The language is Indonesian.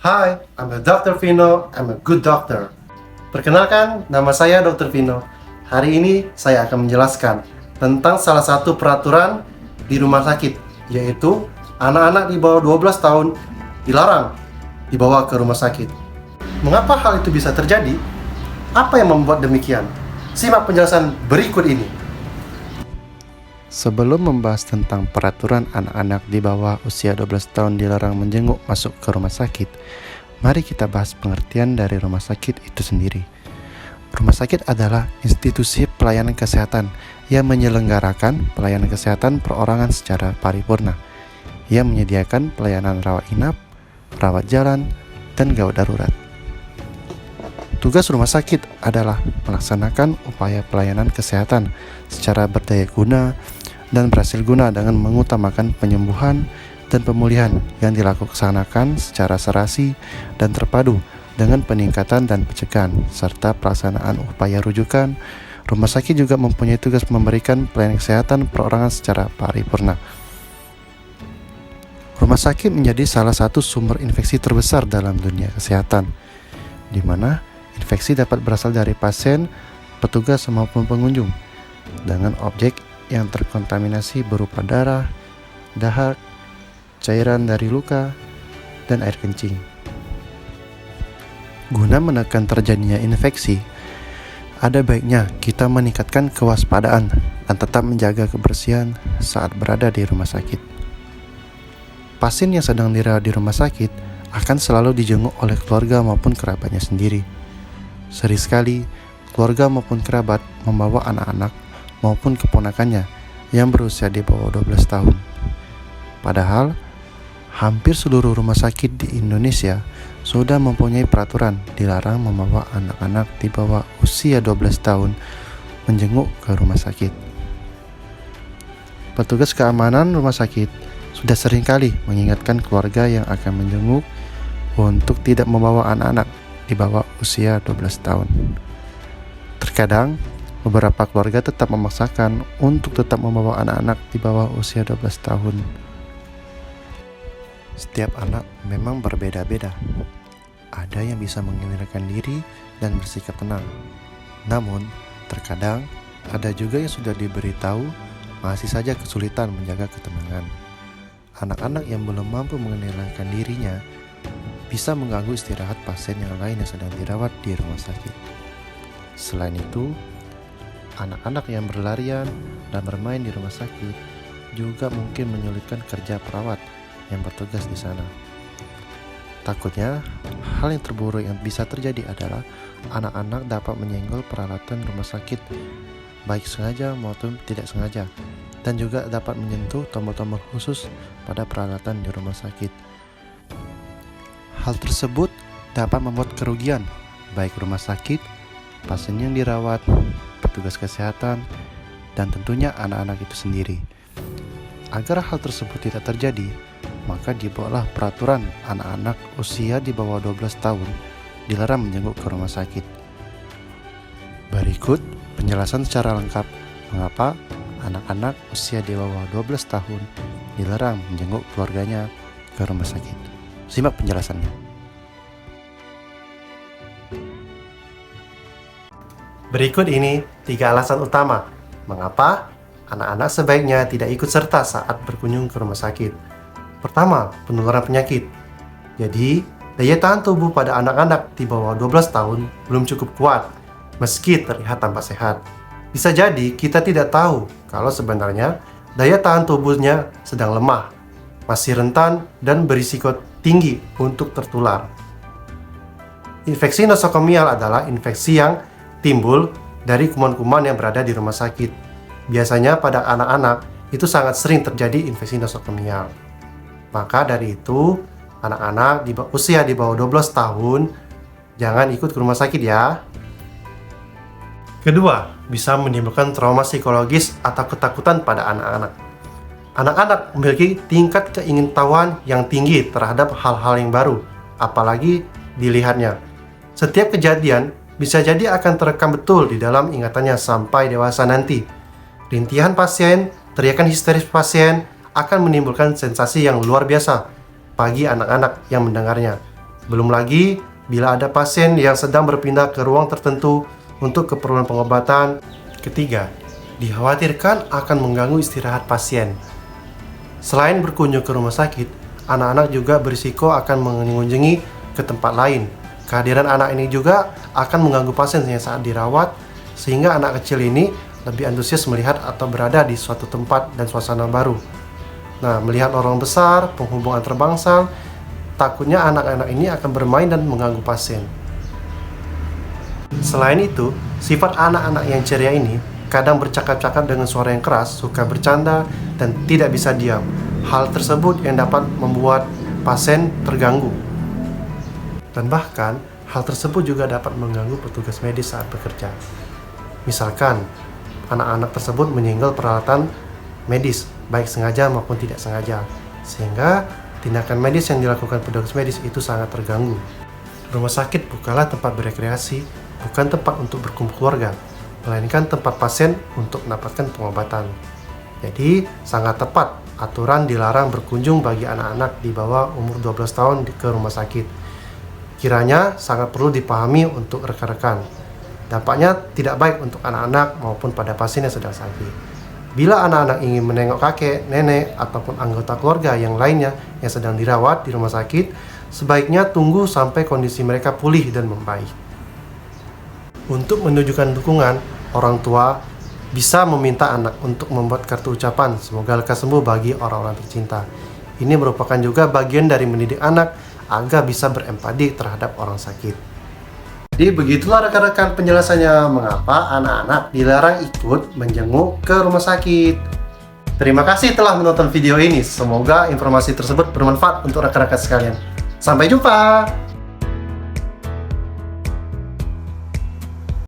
Hi, I'm a Dr. Vino. I'm a good doctor. Perkenalkan, nama saya Dr. Vino. Hari ini saya akan menjelaskan tentang salah satu peraturan di rumah sakit, yaitu anak-anak di bawah 12 tahun dilarang dibawa ke rumah sakit. Mengapa hal itu bisa terjadi? Apa yang membuat demikian? Simak penjelasan berikut ini. Sebelum membahas tentang peraturan anak-anak di bawah usia 12 tahun dilarang menjenguk masuk ke rumah sakit, mari kita bahas pengertian dari rumah sakit itu sendiri. Rumah sakit adalah institusi pelayanan kesehatan yang menyelenggarakan pelayanan kesehatan perorangan secara paripurna, yang menyediakan pelayanan rawat inap, rawat jalan, dan gawat darurat. Tugas rumah sakit adalah melaksanakan upaya pelayanan kesehatan secara berdaya guna dan berhasil guna dengan mengutamakan penyembuhan dan pemulihan yang dilaksanakan secara serasi dan terpadu dengan peningkatan dan pencegahan serta pelaksanaan upaya rujukan. Rumah sakit juga mempunyai tugas memberikan pelayanan kesehatan perorangan secara paripurna. Rumah sakit menjadi salah satu sumber infeksi terbesar dalam dunia kesehatan, di mana infeksi dapat berasal dari pasien, petugas maupun pengunjung dengan objek yang terkontaminasi berupa darah, dahak, cairan dari luka, dan air kencing. Guna menekan terjadinya infeksi, ada baiknya kita meningkatkan kewaspadaan dan tetap menjaga kebersihan saat berada di rumah sakit. Pasien yang sedang dirawat di rumah sakit akan selalu dijenguk oleh keluarga maupun kerabatnya sendiri. Sering sekali, keluarga maupun kerabat membawa anak-anak maupun keponakannya yang berusia di bawah 12 tahun. Padahal, hampir seluruh rumah sakit di Indonesia sudah mempunyai peraturan dilarang membawa anak-anak di bawah usia 12 tahun menjenguk ke rumah sakit. Petugas keamanan rumah sakit sudah seringkali mengingatkan keluarga yang akan menjenguk untuk tidak membawa anak-anak di bawah usia 12 tahun. Terkadang, beberapa keluarga tetap memaksakan untuk tetap membawa anak-anak di bawah usia 12 tahun. Setiap anak memang berbeda-beda. Ada yang bisa mengendalikan diri dan bersikap tenang. Namun, terkadang ada juga yang sudah diberitahu masih saja kesulitan menjaga ketenangan. Anak-anak yang belum mampu mengendalikan dirinya bisa mengganggu istirahat pasien yang lain yang sedang dirawat di rumah sakit. Selain itu, anak-anak yang berlarian dan bermain di rumah sakit juga mungkin menyulitkan kerja perawat yang bertugas di sana. Takutnya, hal yang terburuk yang bisa terjadi adalah anak-anak dapat menyenggol peralatan rumah sakit, baik sengaja maupun tidak sengaja, dan juga dapat menyentuh tombol-tombol khusus pada peralatan di rumah sakit. Hal tersebut dapat membuat kerugian baik rumah sakit, pasien yang dirawat, petugas kesehatan, dan tentunya anak-anak itu sendiri. Agar hal tersebut tidak terjadi, maka dibuatlah peraturan anak-anak usia di bawah 12 tahun dilarang menjenguk ke rumah sakit. Berikut penjelasan secara lengkap mengapa anak-anak usia di bawah 12 tahun dilarang menjenguk keluarganya ke rumah sakit. Simak penjelasannya. Berikut ini 3 alasan utama mengapa anak-anak sebaiknya tidak ikut serta saat berkunjung ke rumah sakit. Pertama, penularan penyakit. Jadi, daya tahan tubuh pada anak-anak di bawah 12 tahun belum cukup kuat meski terlihat tampak sehat. Bisa jadi kita tidak tahu kalau sebenarnya daya tahan tubuhnya sedang lemah, masih rentan dan berisiko tinggi untuk tertular. Infeksi nosokomial adalah infeksi yang timbul dari kuman-kuman yang berada di rumah sakit. Biasanya pada anak-anak itu sangat sering terjadi infeksi nosokomial. Maka dari itu, anak-anak usia di bawah 12 tahun jangan ikut ke rumah sakit ya. Kedua, bisa menimbulkan trauma psikologis atau ketakutan pada anak-anak. Anak-anak memiliki tingkat keingintahuan yang tinggi terhadap hal-hal yang baru, apalagi dilihatnya. Setiap kejadian bisa jadi akan terekam betul di dalam ingatannya sampai dewasa nanti. Rintihan pasien, teriakan histeris pasien akan menimbulkan sensasi yang luar biasa bagi anak-anak yang mendengarnya. Belum lagi bila ada pasien yang sedang berpindah ke ruang tertentu untuk keperluan pengobatan. Ketiga, dikhawatirkan akan mengganggu istirahat pasien. Selain berkunjung ke rumah sakit, anak-anak juga berisiko akan mengunjungi ke tempat lain. Kehadiran anak ini juga akan mengganggu pasien yang saat dirawat, sehingga anak kecil ini lebih antusias melihat atau berada di suatu tempat dan suasana baru. Nah, melihat orang besar, penghubung antar bangsal, takutnya anak-anak ini akan bermain dan mengganggu pasien. Selain itu, sifat anak-anak yang ceria ini kadang bercakap-cakap dengan suara yang keras, suka bercanda, dan tidak bisa diam. Hal tersebut yang dapat membuat pasien terganggu. Dan bahkan, hal tersebut juga dapat mengganggu petugas medis saat bekerja. Misalkan, anak-anak tersebut menyenggol peralatan medis, baik sengaja maupun tidak sengaja. Sehingga, tindakan medis yang dilakukan petugas medis itu sangat terganggu. Rumah sakit bukanlah tempat berekreasi, bukan tempat untuk berkumpul keluarga, melainkan tempat pasien untuk mendapatkan pengobatan. Jadi, sangat tepat aturan dilarang berkunjung bagi anak-anak di bawah umur 12 tahun ke rumah sakit. Kiranya sangat perlu dipahami untuk rekan-rekan. Dampaknya tidak baik untuk anak-anak maupun pada pasien yang sedang sakit. Bila anak-anak ingin menengok kakek, nenek, ataupun anggota keluarga yang lainnya yang sedang dirawat di rumah sakit, sebaiknya tunggu sampai kondisi mereka pulih dan membaik. Untuk menunjukkan dukungan, orang tua bisa meminta anak untuk membuat kartu ucapan semoga lekas sembuh bagi orang-orang tercinta. Ini merupakan juga bagian dari mendidik anak agar bisa berempati terhadap orang sakit. Jadi begitulah rekan-rekan penjelasannya mengapa anak-anak dilarang ikut menjenguk ke rumah sakit. Terima kasih telah menonton video ini. Semoga informasi tersebut bermanfaat untuk rekan-rekan sekalian. Sampai jumpa!